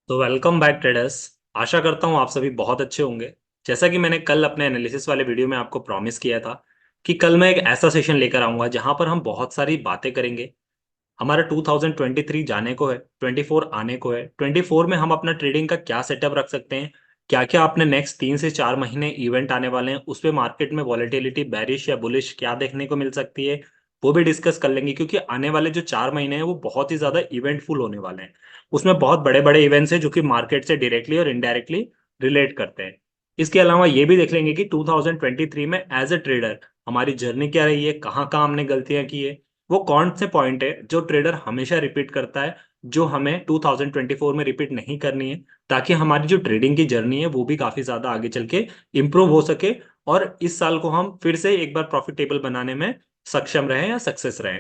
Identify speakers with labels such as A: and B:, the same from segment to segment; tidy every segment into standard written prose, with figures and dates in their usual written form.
A: तो welcome back traders. आशा करता हूँ आप सभी बहुत अच्छे होंगे। जैसा कि मैंने कल अपने एनालिसिस वाले वीडियो में आपको प्रॉमिस किया था कि कल मैं एक ऐसा सेशन लेकर आऊंगा जहां पर हम बहुत सारी बातें करेंगे। हमारा 2023 जाने को है, 24 आने को है। 24 में हम अपना ट्रेडिंग का क्या सेटअप रख सकते हैं, क्या क्या अपने नेक्स्ट 3 से 4 महीने इवेंट आने वाले हैं, उस पे मार्केट में वॉलेटिलिटी बैरिश या बुलिश क्या देखने को मिल सकती है, वो भी डिस्कस कर लेंगे। क्योंकि आने वाले जो 4 महीने हैं वो बहुत ही ज्यादा इवेंटफुल होने वाले हैं। उसमें बहुत बड़े बड़े इवेंट्स हैं जो कि मार्केट से डायरेक्टली और इनडायरेक्टली रिलेट करते हैं। इसके अलावा ये भी देख लेंगे कि 2023 में एज अ ट्रेडर हमारी जर्नी क्या रही है, कहाँ कहाँ हमने गलतियां की है, वो कौन से पॉइंट है जो ट्रेडर हमेशा रिपीट करता है, जो हमें 2024 में रिपीट नहीं करनी है, ताकि हमारी जो ट्रेडिंग की जर्नी है वो भी काफी ज्यादा आगे चल के इम्प्रूव हो सके और इस साल को हम फिर से एक बार प्रॉफिटेबल बनाने में सक्षम रहे या सक्सेस रहे।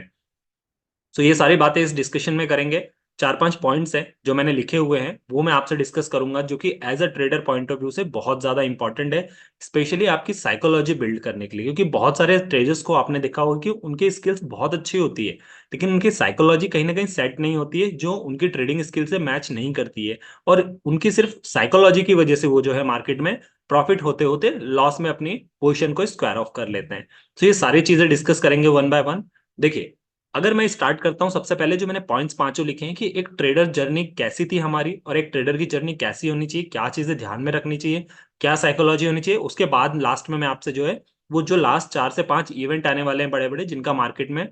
A: तो ये सारी बातें इस डिस्कशन में करेंगे। 4 5 पॉइंट्स हैं जो मैंने लिखे हुए हैं, वो मैं आपसे डिस्कस करूंगा, जो कि as a trader point of view से बहुत ज्यादा इंपॉर्टेंट है, स्पेशली आपकी साइकोलॉजी बिल्ड करने के लिए। क्योंकि बहुत सारे ट्रेडर्स को आपने देखा होगा कि उनकी स्किल्स बहुत अच्छी होती है, लेकिन उनकी साइकोलॉजी कहीं ना कहीं सेट नहीं होती है, जो उनकी ट्रेडिंग स्किल से मैच नहीं करती है। और उनकी सिर्फ साइकोलॉजी की वजह से वो जो है मार्केट में प्रॉफिट होते होते लॉस में अपनी पोजिशन को स्क्वायर ऑफ कर लेते हैं। तो ये सारी चीजें डिस्कस करेंगे वन बाय वन। देखिए, अगर मैं स्टार्ट करता हूं, सबसे पहले जो मैंने पॉइंट्स पांचों लिखे हैं कि एक ट्रेडर जर्नी कैसी थी हमारी और एक ट्रेडर की जर्नी कैसी होनी चाहिए, क्या चीजें ध्यान में रखनी चाहिए, क्या साइकोलॉजी होनी चाहिए। उसके बाद लास्ट में मैं आपसे जो है वो जो लास्ट 4 से 5 इवेंट आने वाले हैं बड़े बड़े, जिनका मार्केट में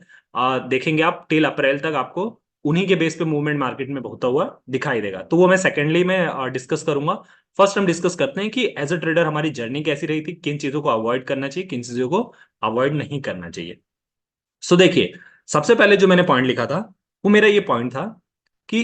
A: देखेंगे आप टिल अप्रैल तक आपको उन्हीं के बेस पे मूवमेंट मार्केट में होता हुआ दिखाई देगा। तो वो मैं सेकेंडली में डिस्कस करूंगा। फर्स्ट हम डिस्कस करते हैं कि एज अ ट्रेडर हमारी जर्नी कैसी रही थी, किन चीजों को अवॉइड करना चाहिए, किन चीजों को अवॉइड नहीं करना चाहिए। सो देखिए, सबसे पहले जो मैंने पॉइंट लिखा था वो मेरा ये पॉइंट था कि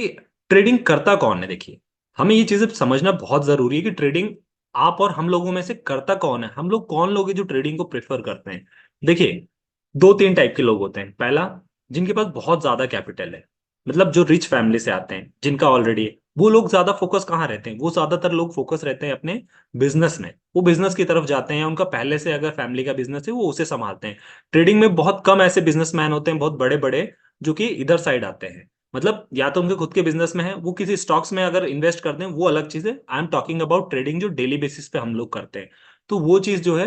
A: ट्रेडिंग करता कौन है। देखिए, हमें ये चीजें समझना बहुत जरूरी है कि ट्रेडिंग आप और हम लोगों में से करता कौन है, हम लोग कौन लोग हैं जो ट्रेडिंग को प्रेफर करते हैं। देखिए, 2 3 टाइप के लोग होते हैं। पहला, जिनके पास बहुत ज्यादा कैपिटल है, मतलब जो रिच फैमिली से आते हैं, जिनका ऑलरेडी, वो लोग ज्यादा फोकस कहाँ रहते हैं, वो ज्यादातर लोग फोकस रहते हैं अपने बिजनेस में, वो बिजनेस की तरफ जाते हैं। उनका पहले से अगर फैमिली का बिजनेस है वो उसे संभालते हैं। ट्रेडिंग में बहुत कम ऐसे बिजनेसमैन होते हैं बहुत बड़े बड़े जो कि इधर साइड आते हैं। मतलब या तो उनके खुद के बिजनेस में है, वो किसी स्टॉक्स में अगर इन्वेस्ट करते हैं वो अलग चीज है। I am talking about trading जो डेली बेसिस पे हम लोग करते हैं। तो वो चीज जो है,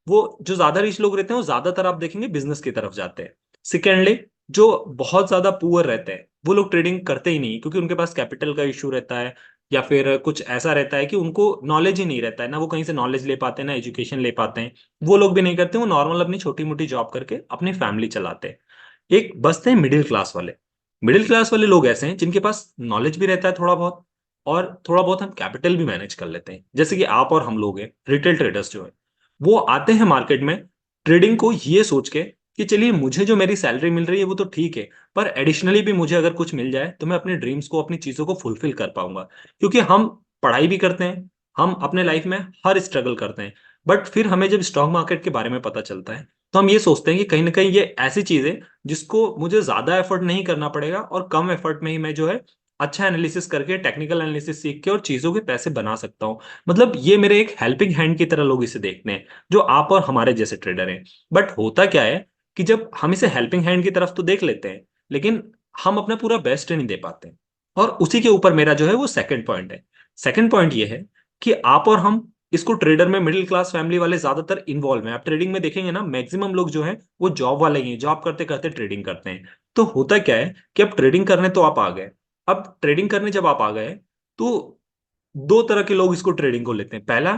A: वो जो ज्यादा रिच लोग रहते हैं वो ज्यादातर आप देखेंगे बिजनेस की तरफ जाते हैं। सेकेंडली, जो बहुत ज्यादा पुअर रहते हैं वो लोग ट्रेडिंग करते ही नहीं, क्योंकि उनके पास कैपिटल का इशू रहता है, या फिर कुछ ऐसा रहता है कि उनको नॉलेज ही नहीं रहता है, ना वो कहीं से नॉलेज ले पाते हैं ना एजुकेशन ले पाते हैं। वो लोग भी नहीं करते, वो नॉर्मल अपनी छोटी मोटी जॉब करके अपनी फैमिली चलाते हैं। एक बचते हैं मिडिल क्लास वाले। मिडिल क्लास वाले लोग ऐसे हैं जिनके पास नॉलेज भी रहता है थोड़ा बहुत, और थोड़ा बहुत हम कैपिटल भी मैनेज कर लेते हैं, जैसे कि आप और हम लोग हैं। रिटेल ट्रेडर्स जो है वो आते हैं मार्केट में ट्रेडिंग को ये सोच के कि चलिए मुझे जो मेरी सैलरी मिल रही है वो तो ठीक है, पर एडिशनली भी मुझे अगर कुछ मिल जाए तो मैं अपने ड्रीम्स को, अपनी चीजों को फुलफिल कर पाऊंगा। क्योंकि हम पढ़ाई भी करते हैं, हम अपने लाइफ में हर स्ट्रगल करते हैं, बट फिर हमें जब स्टॉक मार्केट के बारे में पता चलता है तो हम ये सोचते हैं कि कहीं ना कहीं ये ऐसी चीज है जिसको मुझे ज्यादा एफर्ट नहीं करना पड़ेगा और कम एफर्ट में ही मैं जो है अच्छा एनालिसिस करके, टेक्निकल एनालिसिस सीख के और चीजों के पैसे बना सकता हूँ। मतलब ये मेरे एक हेल्पिंग हैंड की तरह लोग इसे देखते हैं, जो आप और हमारे जैसे ट्रेडर हैं। बट होता क्या है कि जब हम इसे हेल्पिंग हैंड की तरफ तो देख लेते हैं, लेकिन हम अपना पूरा बेस्ट नहीं दे पाते। और उसी के ऊपर मेरा जो है वो सेकंड पॉइंट है। सेकंड पॉइंट ये है कि आप और हम इसको ट्रेडर में मिडिल क्लास फैमिली वाले ज्यादातर इन्वॉल्व हैं। आप ट्रेडिंग में देखेंगे ना, मैक्सिमम लोग जो हैं वो जॉब वाले ही हैं, जॉब करते करते ट्रेडिंग करते हैं। तो होता क्या है कि अब ट्रेडिंग करने तो आप आ गए। अब ट्रेडिंग करने जब आप आ गए तो 2 तरह के लोग इसको ट्रेडिंग को लेते हैं। पहला,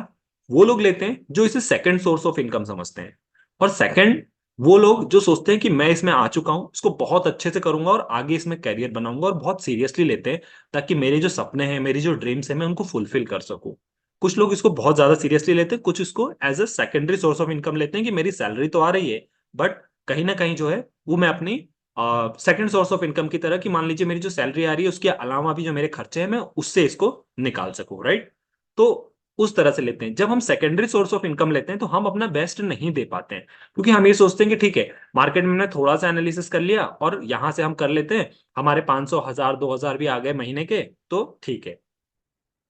A: वो लोग लेते हैं जो इसे सेकंड सोर्स ऑफ इनकम समझते हैं, और सेकंड, वो लोग जो सोचते हैं कि मैं इसमें आ चुका हूं, इसको बहुत अच्छे से करूंगा और आगे इसमें कैरियर बनाऊंगा, और बहुत सीरियसली लेते हैं ताकि मेरे जो सपने हैं, मेरी जो ड्रीम्स हैं, मैं उनको फुलफिल कर सकूं। कुछ लोग इसको बहुत ज्यादा सीरियसली लेते हैं, कुछ इसको as a secondary source of income लेते हैं कि मेरी सैलरी तो आ रही है, बट कहीं ना कहीं जो है वो मैं अपनी सेकंड सोर्स ऑफ इनकम की तरह, कि मान लीजिए मेरी जो सैलरी आ रही है उसके अलावा भी जो मेरे खर्चे हैं मैं उससे इसको निकाल सकूं, राइट। तो उस तरह से लेते हैं। जब हम सेकेंडरी सोर्स ऑफ इनकम लेते हैं तो हम अपना बेस्ट नहीं दे पाते हैं, क्योंकि हम ये सोचते हैं कि ठीक है, मार्केट में हमने थोड़ा सा एनालिसिस कर लिया और यहां से हम कर लेते हैं, हमारे 500 1000 2000 भी आ गए महीने के तो ठीक है।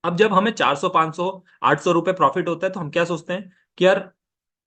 A: अब जब हमें 400 500 800 रुपए प्रॉफिट होता है तो हम क्या सोचते हैं कि यार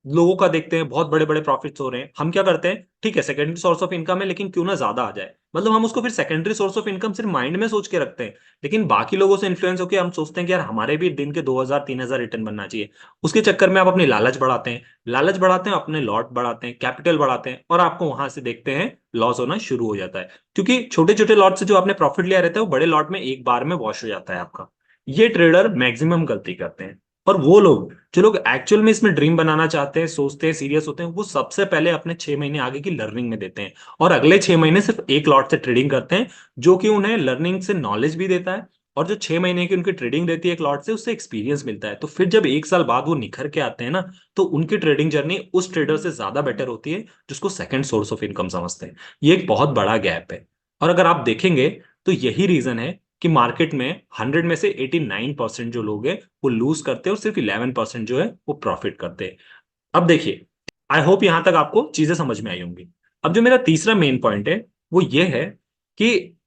A: लोगों का देखते हैं बहुत बड़े बड़े प्रॉफिट्स हो रहे हैं, हम क्या करते हैं, ठीक है सेकेंडरी सोर्स ऑफ इनकम है लेकिन क्यों ना ज्यादा आ जाए, मतलब हम उसको फिर सेकेंडरी सोर्स ऑफ इनकम सिर्फ माइंड में सोच के रखते हैं। लेकिन बाकी लोगों से इन्फ्लुएंस होकर हम सोचते हैं कि यार हमारे भी दिन के 2,000 3,000 रिटर्न बनना चाहिए। उसके चक्कर में आप अपनी लालच बढ़ाते हैं, लालच बढ़ाते हैं, अपने लॉट बढ़ाते हैं, कैपिटल बढ़ाते हैं, और आपको वहां से देखते हैं लॉस होना शुरू हो जाता है। क्योंकि छोटे छोटे लॉट से जो आपने प्रॉफिट लिया रहता है वो बड़े लॉट में एक बार में वॉश हो जाता है आपका। ये ट्रेडर मैक्सिमम गलती करते हैं। और वो लोग जो लोग एक्चुअल में इसमें ड्रीम बनाना चाहते हैं, सोचते हैं, सीरियस होते हैं, वो सबसे पहले अपने 6 महीने आगे की लर्निंग में देते हैं, और अगले 6 महीने सिर्फ एक लॉट से ट्रेडिंग करते हैं, जो कि उन्हें लर्निंग से नॉलेज भी देता है। और जो 6 महीने की उनकी ट्रेडिंग रहती है एक लॉट से, उससे एक्सपीरियंस मिलता है। तो फिर जब 1 साल बाद वो निखर के आते हैं ना, तो उनकी ट्रेडिंग जर्नी उस ट्रेडर से ज्यादा बेटर होती है जिसको सेकंड सोर्स ऑफ इनकम समझते हैं। ये एक बहुत बड़ा गैप है। और अगर आप देखेंगे तो यही रीजन है कि मार्केट में 100 में से 89% जो लोग हैं वो लूज करते हैं, और सिर्फ 11% जो है वो प्रॉफिट करते हैं। अब देखिए, आई होप यहां तक आपको चीजें समझ में आई होंगी। अब जो मेरा तीसरा मेन पॉइंट है वो ये है कि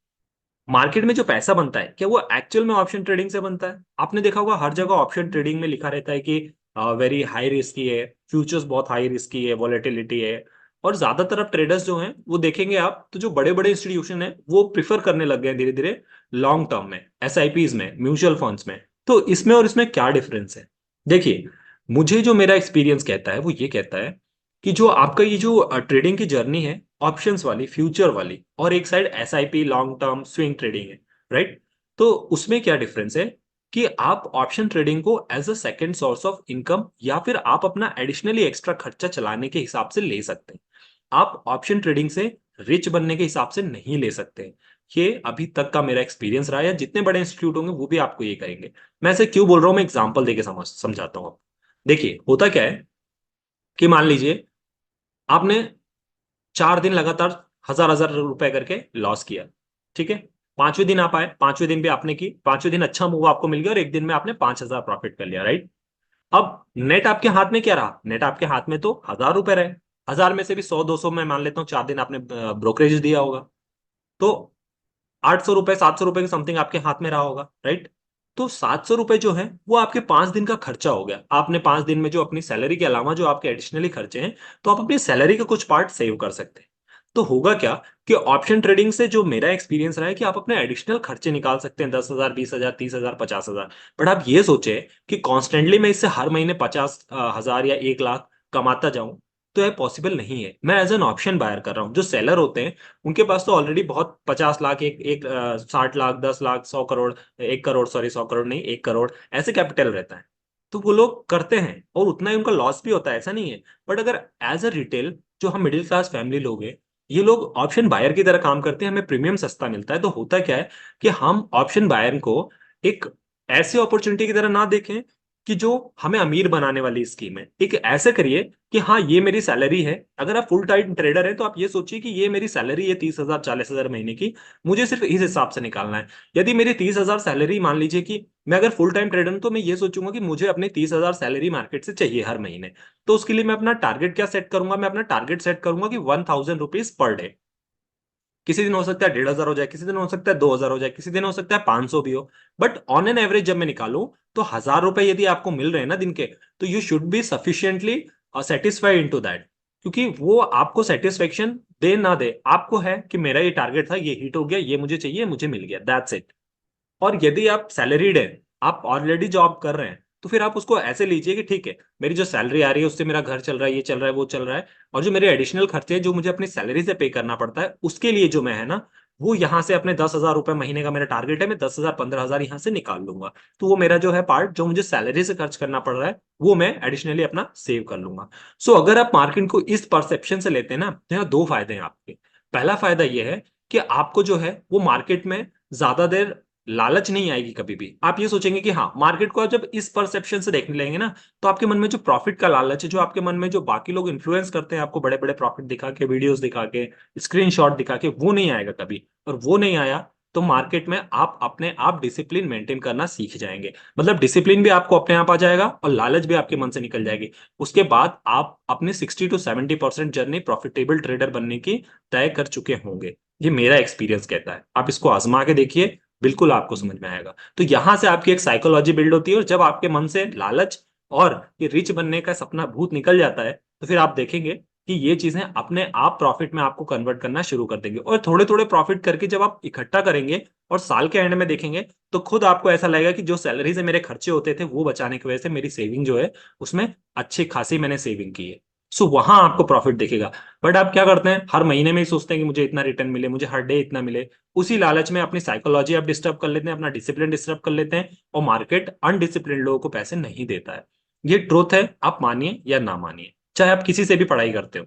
A: मार्केट में जो पैसा बनता है क्या वो एक्चुअल में ऑप्शन ट्रेडिंग से बनता है? आपने देखा होगा हर जगह ऑप्शन ट्रेडिंग में लिखा रहता है कि वेरी हाई रिस्क की है, फ्यूचर्स बहुत हाई रिस्क की है, वॉलेटिलिटी है। और ज्यादातर अब ट्रेडर्स जो हैं वो देखेंगे आप, तो जो बड़े बड़े इंस्टीट्यूशन है वो प्रिफर करने लग गए हैं धीरे धीरे लॉन्ग टर्म में, एसआईपीज में, म्यूचुअल फंड्स में। तो इसमें और इसमें क्या डिफरेंस है? देखिए, मुझे जो मेरा एक्सपीरियंस कहता है वो ये कहता है कि जो आपका ये जो ट्रेडिंग की जर्नी है, ऑप्शंस वाली, फ्यूचर वाली, और एक side SIP long term swing trading है, राइट? तो उसमें क्या डिफरेंस है कि आप ऑप्शन ट्रेडिंग को as a second source of income या फिर आप अपना एडिशनली एक्स्ट्रा खर्चा चलाने के हिसाब से ले सकते हैं। आप ऑप्शन ट्रेडिंग से रिच बनने के हिसाब से नहीं ले सकते। ये अभी तक का मेरा एक्सपीरियंस रहा है, या जितने बड़े इंस्टीट्यूट होंगे वो भी आपको ये करेंगे। मैं ऐसे क्यों बोल रहा हूं, मैं एग्जांपल देके समझाता हूं। देखिए होता क्या है कि मान लीजिए आपने 4 दिन लगातार हजार हजार रुपए करके लॉस किया, ठीक है। पांचवें दिन आप आए, पांचवें दिन भी आपने की, पांचवें दिन अच्छा मूव आपको मिल गया और एक दिन में आपने 5,000 प्रॉफिट कर लिया, राइट? अब नेट आपके हाथ में क्या रहा? नेट आपके हाथ में तो 1,000 रुपए रहे। 1,000 में से भी 100 200 में मान लेता हूँ 4 दिन आपने ब्रोकरेज दिया होगा, तो 800 रुपए 700 रुपए के समथिंग आपके हाथ में रहा होगा, राइट? तो 700 रुपए जो है वो आपके 5 दिन का खर्चा हो गया। आपने 5 दिन में जो अपनी सैलरी के अलावा जो आपके एडिशनली खर्चे हैं, तो आप अपनी सैलरी का कुछ पार्ट सेव कर सकते हैं। तो होगा क्या कि ऑप्शन ट्रेडिंग से जो मेरा एक्सपीरियंस रहा है कि आप अपने एडिशनल खर्चे निकाल सकते हैं, 10,000 20,000 30,000 50,000। बट आप ये सोचे कि कॉन्स्टेंटली मैं इससे हर महीने 50,000 या 1 लाख कमाता जाऊं, तो यह पॉसिबल नहीं है। मैं एज एन ऑप्शन बायर कर रहा हूँ। जो सेलर होते हैं उनके पास तो ऑलरेडी बहुत 50 लाख, एक एक 60 लाख, 10 लाख, 100 करोड़, 1 करोड़, सॉरी 100 करोड़ नहीं, 1 करोड़ ऐसे कैपिटल रहता है। तो वो लोग करते हैं और उतना ही उनका लॉस भी होता है, ऐसा नहीं है। बट अगर एज अ रिटेल जो हम मिडिल क्लास फैमिली लोग हैं, ये लोग ऑप्शन बायर की तरह काम करते हैं, हमें प्रीमियम सस्ता मिलता है। तो होता क्या है कि हम ऑप्शन बायर को एक ऐसी अपॉर्चुनिटी की तरह ना देखें कि जो हमें अमीर बनाने वाली स्कीम है। एक ऐसे करिए कि हाँ ये मेरी सैलरी है। अगर आप फुल टाइम ट्रेडर है तो आप ये सोचिए कि ये मेरी सैलरी है 30,000 40,000 महीने की, मुझे सिर्फ इस हिसाब से निकालना है। यदि मेरी 30,000 सैलरी, मान लीजिए कि मैं अगर फुल टाइम ट्रेडर हूं, तो मैं ये सोचूंगा कि मुझे अपने 30,000 सैलरी मार्केट से चाहिए हर महीने। तो उसके लिए मैं अपना टारगेट क्या सेट करूंगा? मैं अपना टारगेट सेट करूंगा कि 1,000 रुपीज पर डे। किसी दिन हो सकता है 1,500 हो जाए, किसी दिन हो सकता है 2,000 हो जाए, किसी दिन हो सकता है 500 भी हो। बट ऑन एन एवरेज जब मैं निकालूं, तो 1,000 रुपए यदि आपको मिल रहे हैं ना दिन के, तो you should be sufficiently satisfied into that. क्योंकि वो आपको सेटिस्फेक्शन दे ना दे, आपको है कि मेरा ये टारगेट था, ये हिट हो गया, ये मुझे चाहिए, मुझे मिल गया, दैट्स इट। और यदि आप सैलरीड है, आप ऑलरेडी जॉब कर रहे हैं, तो फिर आप उसको ऐसे लीजिए कि ठीक है, मेरी जो सैलरी आ रही है उससे मेरा घर चल रहा है, ये चल रहा है, वो चल रहा है। और जो मेरे एडिशनल खर्चे हैं जो मुझे अपनी सैलरी से पे करना पड़ता है, उसके लिए जो मैं है ना, वो यहाँ से अपने 10,000 रुपए महीने का मेरा टारगेट है, मैं 10,000 15,000 यहाँ से निकाल लूंगा। तो वो मेरा जो है पार्ट जो मुझे सैलरी से खर्च करना पड़ रहा है, वो मैं एडिशनली अपना सेव कर लूंगा। सो अगर आप मार्केट को इस परसेप्शन से लेते हैं ना, तो यहाँ दो फायदे हैं आपके। पहला फायदा ये है कि आपको जो है वो मार्केट में ज्यादा देर लालच नहीं आएगी। कभी भी आप ये सोचेंगे कि हाँ, मार्केट को आप जब इस परसेप्शन से देखने लगेंगे ना, तो आपके मन में जो प्रॉफिट का लालच है, जो आपके मन में जो बाकी लोग इन्फ्लुएंस करते हैं आपको बड़े बड़े प्रॉफिट दिखा के, वीडियोस दिखा के, स्क्रीनशॉट दिखा के, वो नहीं आएगा कभी। और वो नहीं आया तो मार्केट में आप अपने आप डिसिप्लिन मेंटेन करना सीख जाएंगे। मतलब डिसिप्लिन भी आपको अपने आप आ जाएगा और लालच भी आपके मन से निकल जाएगी। उसके बाद आप अपने 60 to 70% जर्नी प्रॉफिटेबल ट्रेडर बनने की तय कर चुके होंगे। ये मेरा एक्सपीरियंस कहता है। आप इसको आजमा के देखिए, बिल्कुल आपको समझ में आएगा। तो यहां से आपकी एक साइकोलॉजी बिल्ड होती है, और जब आपके मन से लालच और ये रिच बनने का सपना भूत निकल जाता है, तो फिर आप देखेंगे कि ये चीजें अपने आप प्रॉफिट में आपको कन्वर्ट करना शुरू कर देंगे। और थोड़े थोड़े प्रॉफिट करके जब आप इकट्ठा करेंगे और साल के एंड में देखेंगे, तो खुद आपको ऐसा लगेगा कि जो सैलरी से मेरे खर्चे होते थे वो बचाने की वजह से मेरी सेविंग जो है उसमें अच्छी खासी मैंने सेविंग की है। सो वहां आपको प्रॉफिट दिखेगा। बट आप क्या करते हैं, हर महीने में ही सोचते हैं कि मुझे इतना रिटर्न मिले, मुझे हर डे इतना मिले। उसी लालच में अपनी साइकोलॉजी आप डिस्टर्ब कर लेते हैं, अपना डिसिप्लिन डिस्टर्ब कर लेते हैं, और मार्केट अनडिसिप्लिन लोगों को पैसे नहीं देता है। ये ट्रूथ है, आप मानिए या ना मानिए, चाहे आप किसी से भी पढ़ाई करते हो।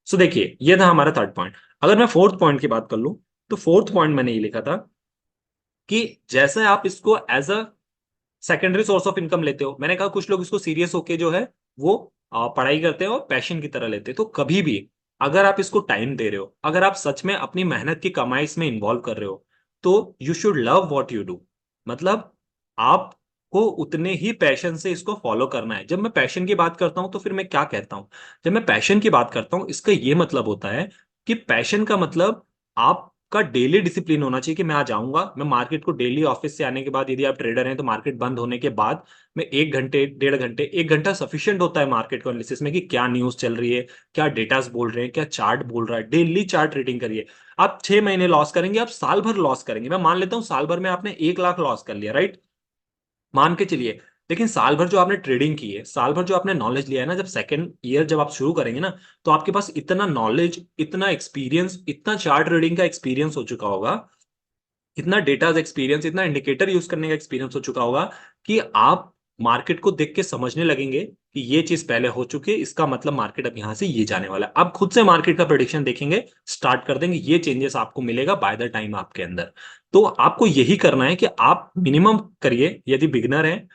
A: सो देखिए, ये था हमारा थर्ड पॉइंट। अगर मैं फोर्थ पॉइंट की बात कर लूं, तो फोर्थ पॉइंट मैंने ये लिखा था कि जैसे आप इसको as a secondary source of income लेते हो, मैंने कहा कुछ लोग इसको सीरियस होके जो है वो पढ़ाई करते हैं और पैशन की तरह लेते हैं। तो कभी भी अगर आप इसको टाइम दे रहे हो, अगर आप सच में अपनी मेहनत की कमाई इसमें इन्वॉल्व कर रहे हो, तो you should love what you do. मतलब आपको उतने ही पैशन से इसको फॉलो करना है। जब मैं पैशन की बात करता हूं तो फिर मैं क्या कहता हूं, जब मैं पैशन की बात करता हूं इसका ये मतलब होता है कि पैशन का मतलब आपका डेली डिसिप्लिन होना चाहिए कि मैं आज आऊंगा, मैं मार्केट को डेली ऑफिस से आने के बाद, यदि आप ट्रेडर हैं तो मार्केट बंद होने के बाद मैं 1 घंटे 1.5 घंटे, 1 घंटा सफिशियंट होता है मार्केट को एनालिसिस में कि क्या न्यूज चल रही है, क्या डेटास बोल रहे हैं, क्या चार्ट बोल रहा है। डेली चार्ट रीडिंग करिए। आप 6 महीने लॉस करेंगे, आप साल भर लॉस करेंगे, मैं मान लेता हूं साल भर में आपने 1 लाख लॉस कर लिया, राइट, मान के चलिए। लेकिन साल भर जो आपने ट्रेडिंग की है, साल भर जो आपने नॉलेज लिया है ना, जब सेकंड ईयर जब आप शुरू करेंगे ना, तो आपके पास इतना नॉलेज, इतना एक्सपीरियंस, इतना चार्ट रीडिंग का एक्सपीरियंस हो चुका होगा, इतना डेटाज एक्सपीरियंस, इतना इंडिकेटर यूज करने का एक्सपीरियंस हो चुका होगा कि आप मार्केट को देख के समझने लगेंगे कि ये चीज पहले हो चुकी है, इसका मतलब मार्केट अब यहां से ये जाने वाला है। आप खुद से मार्केट का प्रेडिक्शन देखेंगे, स्टार्ट कर देंगे, ये चेंजेस आपको मिलेगा बाय द टाइम आपके अंदर। तो आपको यही करना है कि आप मिनिमम करिए, यदि बिगनर है,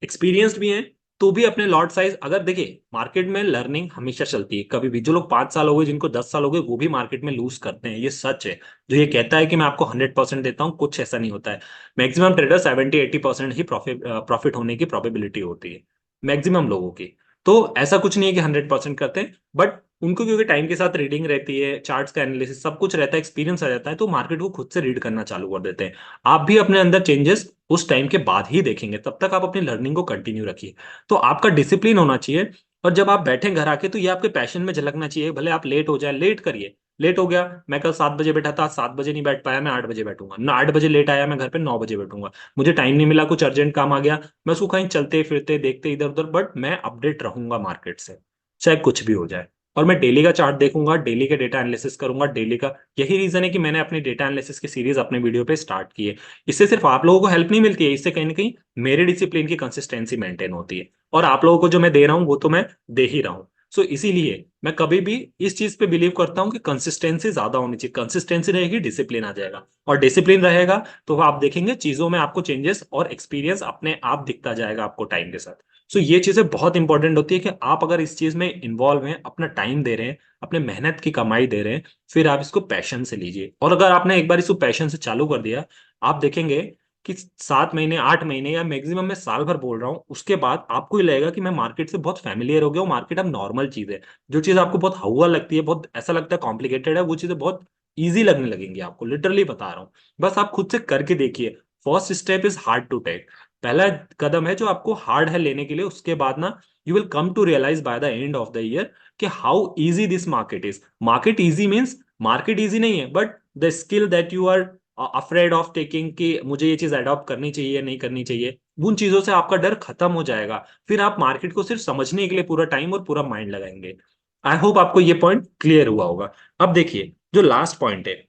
A: एक्सपीरियंस्ड भी हैं, तो भी अपने लॉट साइज, अगर देखिए मार्केट में लर्निंग हमेशा चलती है, कभी भी जो लोग 5 साल हो गए, जिनको 10 साल हो गए, वो भी मार्केट में लूज करते हैं, ये सच है। जो ये कहता है कि मैं आपको 100% देता हूँ, कुछ ऐसा नहीं होता है। मैक्सिमम ट्रेडर 70-80% ही प्रॉफिट होने की प्रोबेबिलिटी होती है मैक्सिमम लोगों की। तो ऐसा कुछ नहीं है कि 100% करते हैं, बट उनको क्योंकि टाइम के साथ रीडिंग रहती है, चार्ट्स का एनालिसिस सब कुछ रहता है, एक्सपीरियंस आ जाता है, तो मार्केट को खुद से रीड करना चालू कर देते हैं। आप भी अपने अंदर चेंजेस उस टाइम के बाद ही देखेंगे, तब तक आप अपनी लर्निंग को कंटिन्यू रखिए। तो आपका डिसिप्लिन होना चाहिए। और जब आप बैठे घर आके, तो ये आपके पैशन में झलकना चाहिए। भले आप लेट हो जाए, लेट करिए। लेट हो गया, मैं कल 7 बजे बैठा था, 7 बजे नहीं बैठ पाया, मैं 8 बजे बैठूंगा ना, 8 बजे लेट आया, मैं घर पे 9 बजे बैठूंगा। मुझे टाइम नहीं मिला, कुछ अर्जेंट काम आ गया, मैं उसको कहीं चलते फिरते देखते इधर उधर, बट मैं अपडेट रहूंगा मार्केट से, चाहे कुछ भी हो जाए। और मैं डेली का चार्ट देखूंगा, डेली के डेटा एनालिसिस करूंगा, डेली का। यही रीजन है कि मैंने अपनी डेटा एनालिसिस की सीरीज अपने वीडियो पे स्टार्ट की है। इससे सिर्फ आप लोगों को हेल्प नहीं मिलती है, इससे कहीं ना कहीं मेरे डिसिप्लिन की कंसिस्टेंसी मेंटेन होती है, और आप लोगों को जो मैं दे रहा हूँ वो तो मैं दे ही रहा हूँ। सो इसीलिए मैं कभी भी इस चीज पे बिलीव करता हूँ कि कंसिस्टेंसी ज्यादा होनी चाहिए। कंसिस्टेंसी रहेगी, डिसिप्लिन आ जाएगा, और डिसिप्लिन रहेगा तो आप देखेंगे चीजों में आपको चेंजेस और एक्सपीरियंस अपने आप दिखता जाएगा आपको टाइम के साथ। सो ये चीजें बहुत इंपॉर्टेंट होती है कि आप अगर इस चीज में इन्वॉल्व हैं, अपना टाइम दे रहे हैं, अपने मेहनत की कमाई दे रहे हैं, फिर आप इसको पैशन से लीजिए। और अगर आपने एक बार इसको पैशन से चालू कर दिया, आप देखेंगे कि 7 महीने, 8 महीने, या मैक्सिमम मैं साल भर बोल रहा हूँ, उसके बाद आपको ये लगेगा कि मैं मार्केट से बहुत फैमिलियर हो गया हूँ, मार्केट अब नॉर्मल चीज है। जो चीज आपको बहुत हवा लगती है, बहुत ऐसा लगता है कॉम्प्लिकेटेड है, वो चीजें बहुत ईजी लगने लगेंगी आपको, लिटरली बता रहा हूँ। बस आप खुद से करके देखिए। First step is hard to take. पहला कदम है जो आपको हार्ड है लेने के लिए, उसके बाद ना you will come to realise by the end of the year कि how easy this market is. Market easy means market easy नहीं है, but the skill that you are afraid of taking, कि मुझे ये चीज अडॉप्ट करनी चाहिए या नहीं करनी चाहिए, उन चीजों से आपका डर खत्म हो जाएगा। फिर आप मार्केट को सिर्फ समझने के लिए पूरा टाइम और पूरा माइंड लगाएंगे। आई होप आपको ये पॉइंट क्लियर हुआ होगा। अब देखिए, जो लास्ट पॉइंट है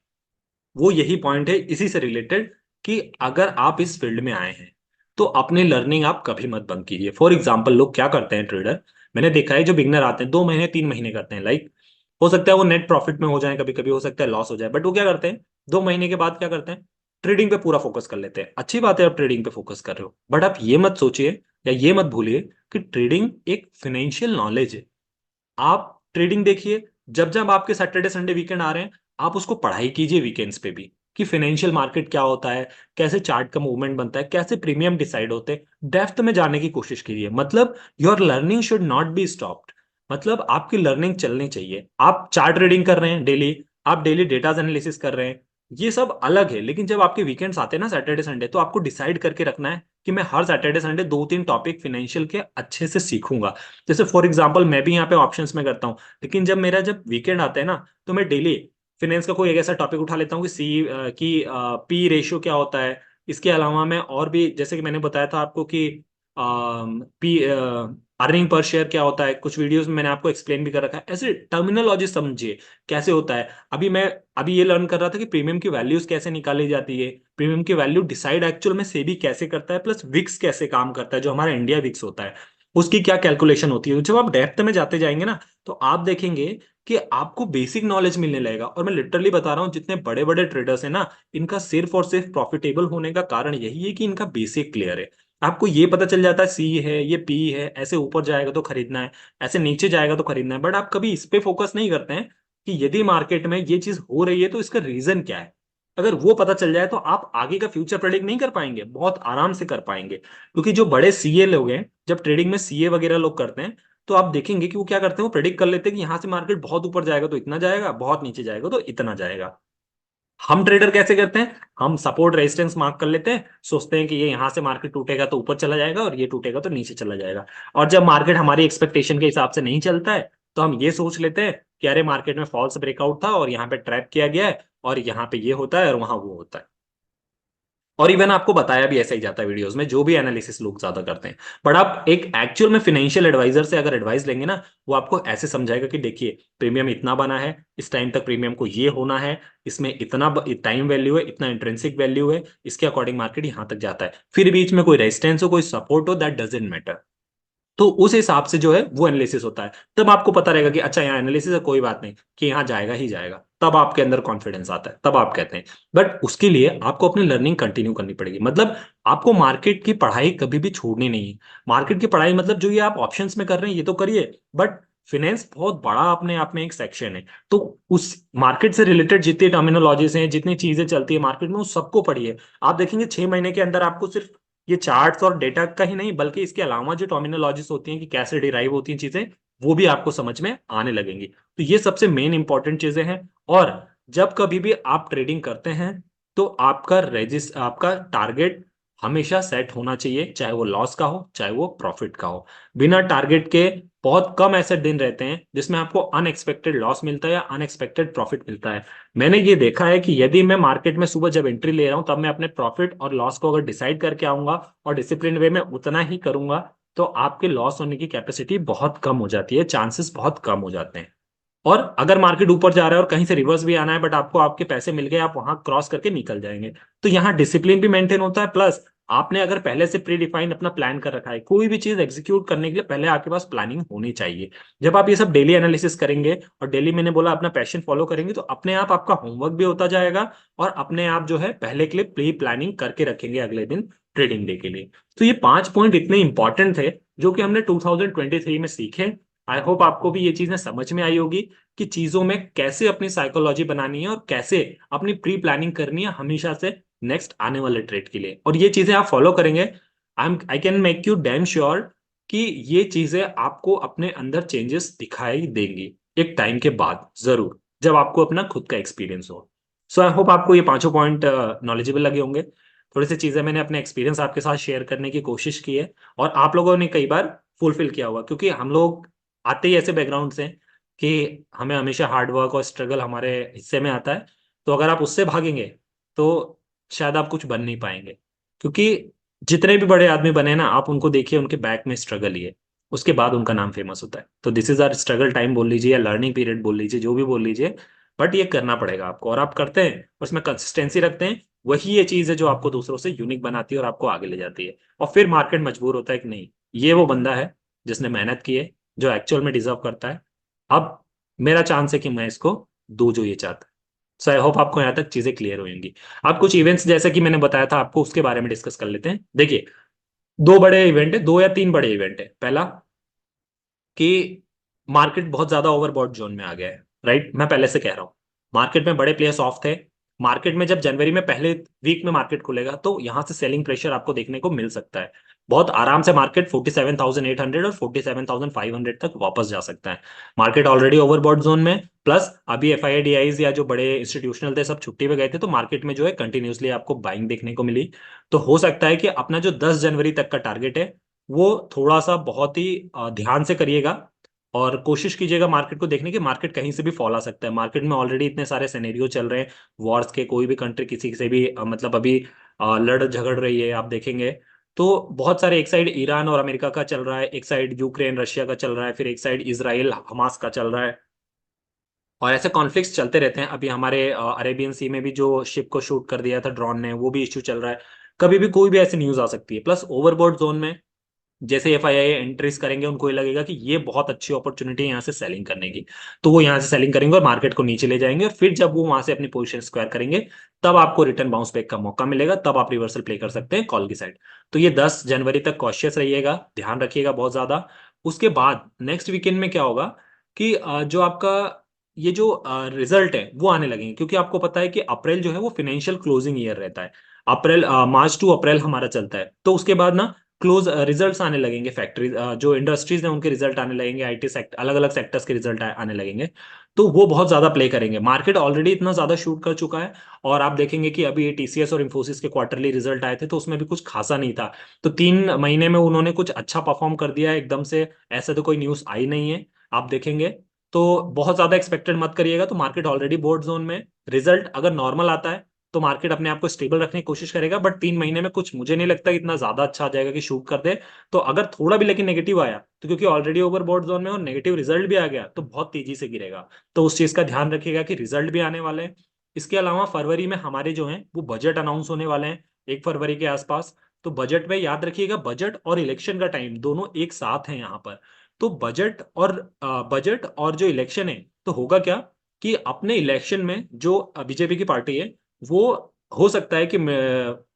A: वो यही पॉइंट है इसी से रिलेटेड, कि अगर आप इस फील्ड में आए हैं तो अपनी लर्निंग आप कभी मत बंद कीजिए। फॉर एग्जाम्पल, लोग क्या करते हैं, ट्रेडर मैंने देखा है, जो बिगनर आते हैं 2 महीने 3 महीने करते हैं, लाइक हो सकता है वो नेट प्रॉफिट में हो जाए, कभी कभी हो सकता है लॉस हो जाए, बट वो क्या करते हैं, 2 महीने के बाद क्या करते हैं, ट्रेडिंग पे पूरा फोकस कर लेते हैं। अच्छी बात है आप ट्रेडिंग पे फोकस कर रहे हो, बट आप ये मत सोचिए या ये मत भूलिए कि ट्रेडिंग एक फाइनेंशियल नॉलेज है। आप ट्रेडिंग देखिए, जब जब आपके सैटरडे संडे वीकेंड आ रहे हैं, आप उसको पढ़ाई कीजिए वीकेंड्स पे भी, कि फाइनेंशियल मार्केट क्या होता है, कैसे चार्ट का मूवमेंट बनता है, कैसे प्रीमियम डिसाइड होते हैं, डेप्थ में जाने की कोशिश कीजिए। मतलब your learning should not be stopped. मतलब आपकी लर्निंग चलनी चाहिए। आप चार्ट रीडिंग कर रहे हैं डेली, आप डेली डेटाज एनालिसिस कर रहे हैं, ये सब अलग है, लेकिन जब आपके वीकेंड्स आते हैं ना, सैटरडे संडे, तो आपको डिसाइड करके रखना है कि मैं हर सैटरडे संडे 2-3 टॉपिक फिनेंशियल के अच्छे से सीखूंगा। जैसे फॉर एग्जांपल मैं भी यहाँ पे ऑप्शंस में करता हूँ, लेकिन जब वीकेंड आता है ना, तो मैं डेली फिनेंस का कोई एक ऐसा टॉपिक उठा लेता हूँ कि पी रेशियो क्या होता है। इसके अलावा मैं और भी, जैसे कि मैंने बताया था आपको कि पी अर्निंग पर शेयर क्या होता है, कुछ वीडियोस में मैंने आपको एक्सप्लेन भी कर रखा है। ऐसे टर्मिनोलॉजी समझिए कैसे होता है। अभी ये लर्न कर रहा था कि प्रीमियम की वैल्यूज कैसे निकाली जाती है, प्रीमियम की वैल्यू डिसाइड एक्चुअल में सेबी कैसे करता है, प्लस विक्स कैसे काम करता है, जो हमारा इंडिया विक्स होता है उसकी क्या कैलकुलेशन होती है। तो जब आप डेप्थ में जाते जाएंगे ना, तो आप देखेंगे कि आपको बेसिक नॉलेज मिलने लगेगा। और मैं लिटरली बता रहा हूँ, जितने बड़े बड़े ट्रेडर्स हैं ना, इनका सिर्फ और सिर्फ प्रॉफिटेबल होने का कारण यही है कि इनका बेसिक क्लियर है। आपको ये पता चल जाता है सी है, ये पी है, ऐसे ऊपर जाएगा तो खरीदना है, ऐसे नीचे जाएगा तो खरीदना है। बट आप कभी इस पे फोकस नहीं करते हैं कि यदि मार्केट में ये चीज हो रही है तो इसका रीजन क्या है। अगर वो पता चल जाए तो आप आगे का फ्यूचर प्रेडिक्ट नहीं कर पाएंगे, बहुत आराम से कर पाएंगे। क्योंकि जो बड़े सीए लोग हैं, जब ट्रेडिंग में सीए वगैरह लोग करते हैं, तो आप देखेंगे कि वो क्या करते हैं, वो प्रेडिक्ट कर लेते हैं कि यहाँ से मार्केट बहुत ऊपर जाएगा तो इतना जाएगा, बहुत नीचे जाएगा तो इतना जाएगा। हम ट्रेडर कैसे करते हैं, हम सपोर्ट रेजिस्टेंस मार्क कर लेते हैं, सोचते हैं कि ये यहां से मार्केट टूटेगा तो ऊपर चला जाएगा और ये टूटेगा तो नीचे चला जाएगा। और जब मार्केट हमारी एक्सपेक्टेशन के हिसाब से नहीं चलता है, तो हम ये सोच लेते हैं कि अरे मार्केट में फॉल्स ब्रेकआउट था और यहाँ पे ट्रैप किया गया है, और यहाँ पे ये होता है और वहां वो होता है। और इवन आपको बताया भी ऐसा ही जाता है वीडियोस में, जो भी एनालिसिस लोग ज्यादा करते हैं। बट आप एक एक्चुअल में फाइनेंशियल एडवाइजर से अगर एडवाइस लेंगे ना, वो आपको ऐसे समझाएगा कि देखिए प्रीमियम इतना बना है, इस टाइम तक प्रीमियम को ये होना है, इसमें इतना टाइम वैल्यू है, इतना इंट्रिंसिक वैल्यू है, इसके अकॉर्डिंग मार्केट यहां तक जाता है। फिर बीच में कोई रेजिस्टेंस हो, कोई सपोर्ट हो, दैट डजेंट मैटर। तो उस हिसाब से जो है वो एनालिसिस होता है। तब आपको पता रहेगा कि अच्छा यहाँ एनालिसिस है, कोई बात नहीं, कि यहाँ जाएगा ही जाएगा। तब आपके अंदर कॉन्फिडेंस आता है, तब आप कहते हैं। बट उसके लिए आपको अपनी लर्निंग कंटिन्यू करनी पड़ेगी। मतलब आपको मार्केट की पढ़ाई कभी भी छोड़नी नहीं है। मार्केट की पढ़ाई मतलब जो ये आप ऑप्शंस में कर रहे हैं ये तो करिए, बट फिनेंस बहुत बड़ा अपने आप में एक सेक्शन है। तो उस मार्केट से रिलेटेड जितनी टर्मिनोलॉजीज हैं, जितनी चीजें चलती है मार्केट में, उस सबको पढ़िए। आप देखेंगे 6 महीने के अंदर आपको सिर्फ ये चार्ट्स और डेटा का ही नहीं, बल्कि इसके अलावा जो टर्मिनोलॉजीज होती हैं कि कैसे डिराइव होती हैं चीजें, वो भी आपको समझ में आने लगेंगी। तो ये सबसे मेन इंपॉर्टेंट चीजें हैं। और जब कभी भी आप ट्रेडिंग करते हैं, तो आपका टारगेट हमेशा सेट होना चाहिए, चाहे वो लॉस का हो चाहे वो प्रॉफिट का हो। बिना टारगेट के बहुत कम ऐसे दिन रहते हैं जिसमें आपको अनएक्सपेक्टेड लॉस मिलता है या अनएक्सपेक्टेड प्रॉफिट मिलता है। मैंने ये देखा है कि यदि मैं मार्केट में सुबह जब एंट्री ले रहा हूं, तब मैं अपने प्रॉफिट और लॉस को अगर डिसाइड करके आऊंगा और डिसिप्लिन वे में उतना ही करूंगा, तो आपके लॉस होने की कैपेसिटी बहुत कम हो जाती है, चांसेस बहुत कम हो जाते हैं। और अगर मार्केट ऊपर जा रहा है और कहीं से रिवर्स भी आना है, बट आपको आपके पैसे मिल गए, आप वहां क्रॉस करके निकल जाएंगे। तो यहाँ डिसिप्लिन भी मेंटेन होता है, प्लस आपने अगर पहले से प्री डिफाइंड अपना प्लान कर रखा है, कोई भी चीज एग्जीक्यूट करने के लिए पहले आपके पास प्लानिंग होनी चाहिए। जब आप ये सब डेली एनालिसिस करेंगे और डेली, मैंने बोला, अपना पैशन फॉलो करेंगे, तो अपने आप आपका होमवर्क भी होता जाएगा, और अपने आप जो है पहले के लिए प्री प्लानिंग करके रखेंगे अगले दिन ट्रेडिंग डे के लिए। तो ये 5 पॉइंट इतने इंपॉर्टेंट थे जो कि हमने 2023 में सीखे। आई होप आपको भी ये चीजें समझ में आई होगी कि चीजों में कैसे अपनी साइकोलॉजी बनानी है और कैसे अपनी प्री प्लानिंग करनी है हमेशा से नेक्स्ट आने वाले ट्रेड के लिए। और ये चीजें आप फॉलो करेंगे, I can make you damn sure कि ये चीजें आपको अपने अंदर चेंजेस दिखाई देंगी एक टाइम के बाद, जरूर, जब आपको अपना खुद का एक्सपीरियंस हो। सो आई होप आपको ये 5 पॉइंट नॉलेजेबल लगे होंगे। थोड़ी सी चीजें मैंने अपने एक्सपीरियंस आपके साथ शेयर करने की कोशिश की है, और आप लोगों ने कई बार फुलफिल किया हुआ, क्योंकि हम लोग आते ही ऐसे बैकग्राउंड से कि हमें हमेशा हार्डवर्क और स्ट्रगल हमारे हिस्से में आता है। तो अगर आप उससे भागेंगे तो शायद आप कुछ बन नहीं पाएंगे। क्योंकि जितने भी बड़े आदमी बने ना, आप उनको देखिए, उनके बैक में स्ट्रगल ही है, उसके बाद उनका नाम फेमस होता है। तो this is our struggle time बोल लीजिए या लर्निंग पीरियड बोल लीजिए, जो भी बोल लीजिए, बट ये करना पड़ेगा आपको। और आप करते हैं, उसमें कंसिस्टेंसी रखते हैं, वही ये चीज है जो आपको दूसरों से यूनिक बनाती है और आपको आगे ले जाती है। और फिर मार्केट मजबूर होता है कि नहीं, ये वो बंदा है जिसने मेहनत की है, जो एक्चुअल में डिजर्व करता है। अब मेरा चांस है कि मैं इसको दूं जो ये चाहता है। सो आई होप आपको यहाँ तक चीजें क्लियर होंगी। अब कुछ इवेंट्स जैसे कि मैंने बताया था आपको, उसके बारे में डिस्कस कर लेते हैं। देखिए, 2 बड़े इवेंट है, 2 या 3 बड़े इवेंट है। पहला कि मार्केट बहुत ज्यादा ओवरबॉट जोन में आ गया है, राइट। मैं पहले से कह रहा हूं, मार्केट में बड़े प्लेयर्स ऑफ थे, मार्केट में जब जनवरी में पहले वीक में मार्केट खुलेगा तो यहाँ से सेलिंग प्रेशर आपको देखने को मिल सकता है। बहुत आराम से मार्केट 47,800 और 47,500 तक वापस जा सकता है। मार्केट ऑलरेडी ओवरबॉट जोन में, प्लस अभी एफआईआईडीआईज या जो बड़े इंस्टीट्यूशनल थे सब छुट्टी पे गए थे, तो मार्केट में जो है कंटिन्यूसली आपको बाइंग देखने को मिली। तो हो सकता है कि अपना जो 10 जनवरी तक का टारगेट है वो थोड़ा सा बहुत ही ध्यान से करिएगा, और कोशिश कीजिएगा मार्केट को देखने की। मार्केट कहीं से भी फॉल आ सकता है, मार्केट में ऑलरेडी इतने सारे सिनेरियो चल रहे हैं वॉर्स के, कोई भी कंट्री किसी से भी मतलब अभी लड़ झगड़ रही है आप देखेंगे। तो बहुत सारे, एक साइड ईरान और अमेरिका का चल रहा है, एक साइड यूक्रेन रशिया का चल रहा है, फिर एक साइड इसराइल हमास का चल रहा है, और ऐसे कॉन्फ्लिक्ट्स चलते रहते हैं। अभी हमारे अरेबियन सी में भी जो शिप को शूट कर दिया था ड्रोन ने, वो भी इश्यू चल रहा है। कभी भी कोई भी ऐसी न्यूज आ सकती है। प्लस ओवरबोर्ड जोन में जैसे एफआईआई एंट्रीज करेंगे, उनको ये लगेगा कि ये बहुत अच्छी अपॉर्चुनिटी है यहाँ से सेलिंग करने की, तो वो यहाँ से सेलिंग करेंगे और मार्केट को नीचे ले जाएंगे, और फिर जब वो वहां से अपनी पोजीशन स्क्वायर करेंगे तब आपको रिटर्न बाउंस बैक का मौका मिलेगा, तब आप रिवर्सल प्ले कर सकते हैं कॉल की साइड। तो ये 10 जनवरी तक कॉशियस रहिएगा, ध्यान रखिएगा बहुत ज्यादा। उसके बाद नेक्स्ट वीकेंड में क्या होगा कि जो आपका ये जो रिजल्ट है वो आने लगेंगे, क्योंकि आपको पता है कि अप्रैल जो है वो फाइनेंशियल क्लोजिंग ईयर रहता है। अप्रैल, मार्च टू अप्रैल हमारा चलता है, तो उसके बाद ना क्लोज रिजल्ट्स आने लगेंगे, फैक्ट्री जो इंडस्ट्रीज हैं उनके रिजल्ट आने लगेंगे, आईटी सेक्टर, अलग अलग सेक्टर्स के रिजल्ट आने लगेंगे। तो वो बहुत ज्यादा प्ले करेंगे। मार्केट ऑलरेडी इतना ज्यादा शूट कर चुका है, और आप देखेंगे कि अभी टीसीएस और इंफोसिस के क्वार्टरली रिजल्ट आए थे तो उसमें भी कुछ खासा नहीं था। तो 3 महीने में उन्होंने कुछ अच्छा परफॉर्म कर दिया है एकदम से, ऐसे तो कोई न्यूज आई नहीं है आप देखेंगे। तो बहुत ज्यादा एक्सपेक्टेड मत करिएगा। तो मार्केट ऑलरेडी बोर्ड जोन में, रिजल्ट अगर नॉर्मल आता है तो मार्केट अपने आप को स्टेबल रखने की कोशिश करेगा, बट 3 महीने में कुछ मुझे नहीं लगता इतना ज्यादा अच्छा आ जाएगा कि शूट कर दे। तो अगर थोड़ा भी लेकिन नेगेटिव आया, तो क्योंकि ऑलरेडी ओवरबॉट जोन में और नेगेटिव रिजल्ट भी आ गया, तो बहुत तेजी से गिरेगा। तो उस चीज का ध्यान रखिएगा कि रिजल्ट भी आने वाले हैं। इसके अलावा फरवरी में हमारे जो हैं वो बजट अनाउंस होने वाले हैं 1 फरवरी के आसपास। तो बजट में याद रखिएगा, बजट और इलेक्शन का टाइम दोनों एक साथ हैं यहाँ पर। तो बजट और जो इलेक्शन है, तो होगा क्या कि अपने इलेक्शन में जो बीजेपी की पार्टी है वो हो सकता है कि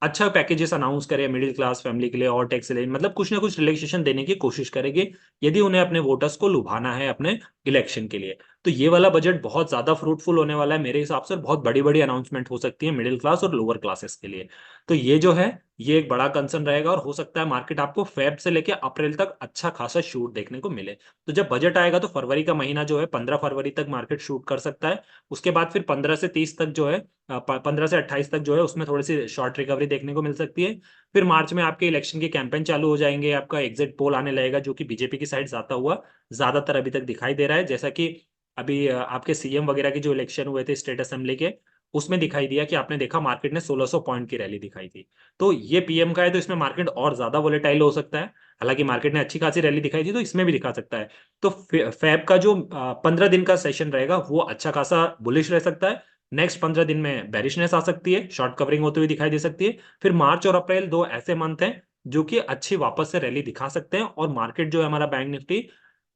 A: अच्छा पैकेजेस अनाउंस करे मिडिल क्लास फैमिली के लिए, और टैक्स ले, मतलब कुछ ना कुछ रिलैक्सेशन देने की कोशिश करेगी, यदि उन्हें अपने वोटर्स को लुभाना है अपने इलेक्शन के लिए। तो ये वाला बजट बहुत ज्यादा फ्रूटफुल होने वाला है मेरे हिसाब से, और बहुत बड़ी बड़ी अनाउंसमेंट हो सकती है मिडिल क्लास और लोअर क्लासेस के लिए। तो ये जो है ये एक बड़ा कंसर्न रहेगा, और हो सकता है मार्केट आपको फेब से लेकर अप्रैल तक अच्छा खासा शूट देखने को मिले। तो जब बजट आएगा तो फरवरी का महीना जो है 15 फरवरी तक मार्केट शूट कर सकता है। उसके बाद फिर 15 से 30 तक जो है, 15 से 28 तक जो है उसमें थोड़ी सी शॉर्ट रिकवरी देखने को मिल सकती है। फिर मार्च में आपके इलेक्शन के कैंपेन चालू हो जाएंगे, आपका एग्जिट पोल आने लगेगा जो कि बीजेपी की साइड जाता हुआ ज्यादातर अभी तक दिखाई दे रहा है। जैसा कि अभी आपके सीएम वगैरह के जो इलेक्शन हुए थे स्टेट असेंबली के, उसमें दिखाई दिया कि आपने देखा मार्केट ने 1600 पॉइंट की रैली दिखाई थी। तो ये पीएम का है, तो इसमें मार्केट और ज्यादा वोलेटाइल हो सकता है। हालांकि मार्केट ने अच्छी खासी रैली दिखाई थी, तो इसमें भी दिखा सकता है। तो फैब का जो 15 दिन का सेशन रहेगा वो अच्छा खासा बुलिश रह सकता है। नेक्स्ट 15 दिन में बेरिशनेस आ सकती है, शॉर्ट कवरिंग होते हुए दिखाई दे सकती है। फिर मार्च और अप्रैल दो ऐसे मंथ हैं जो कि अच्छी वापस से रैली दिखा सकते हैं, और मार्केट जो है हमारा बैंक निफ्टी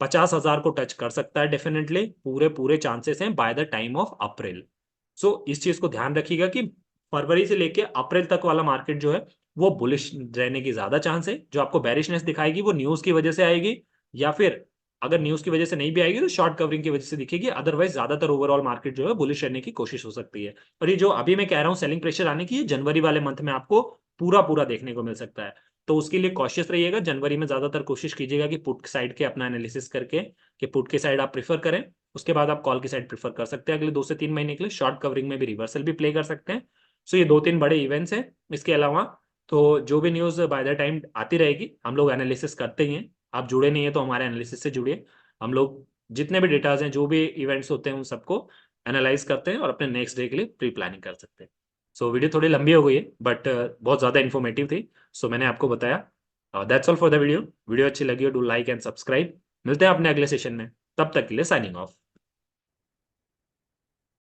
A: 50,000 को टच कर सकता है डेफिनेटली, पूरे पूरे चांसेस हैं by the time of April. So इस चीज को ध्यान रखिएगा कि फरवरी से लेके अप्रैल तक वाला मार्केट जो है वो बुलिश रहने की ज्यादा चांस है। जो आपको बेरिशनेस दिखाएगी वो न्यूज की वजह से आएगी, या फिर अगर न्यूज की वजह से नहीं भी आएगी तो शॉर्ट कवरिंग की वजह से दिखेगी। अदरवाइज ज्यादातर ओवरऑल मार्केट जो है बुलिश रहने की कोशिश हो सकती है। और ये जो अभी मैं कह रहा हूँ सेलिंग प्रेशर आने की, ये जनवरी वाले मंथ में आपको पूरा पूरा देखने को मिल सकता है। तो उसके लिए कॉशियस रहिएगा। जनवरी में ज्यादातर कोशिश कीजिएगा कि पुट साइड के अपना एनालिसिस करके कि पुट की साइड आप प्रीफर करें। उसके बाद आप कॉल की साइड प्रीफर कर सकते हैं अगले 2 से 3 महीने के लिए। शॉर्ट कवरिंग में भी रिवर्सल भी प्ले कर सकते हैं। सो ये 2-3 बड़े इवेंट्स हैं। इसके अलावा तो जो भी न्यूज़ बाय द टाइम आती रहेगी हम लोग एनालिसिस करते ही हैं। आप जुड़े नहीं है तो हमारे एनालिसिस से जुड़िए। हम लोग जितने भी डेटाज हैं, जो भी इवेंट्स होते हैं, उन सबको एनालाइज करते हैं और अपने नेक्स्ट डे के लिए प्री प्लानिंग कर सकते हैं। सो वीडियो थोड़ी लंबी हो गई है, बट बहुत ज़्यादा इन्फॉर्मेटिव थी। सो मैंने आपको बताया। That's all for the video. Video अच्छी लगी हो डू लाइक एंड सब्सक्राइब। मिलते हैं अपने अगले सेशन में, तब तक के लिए साइनिंग ऑफ।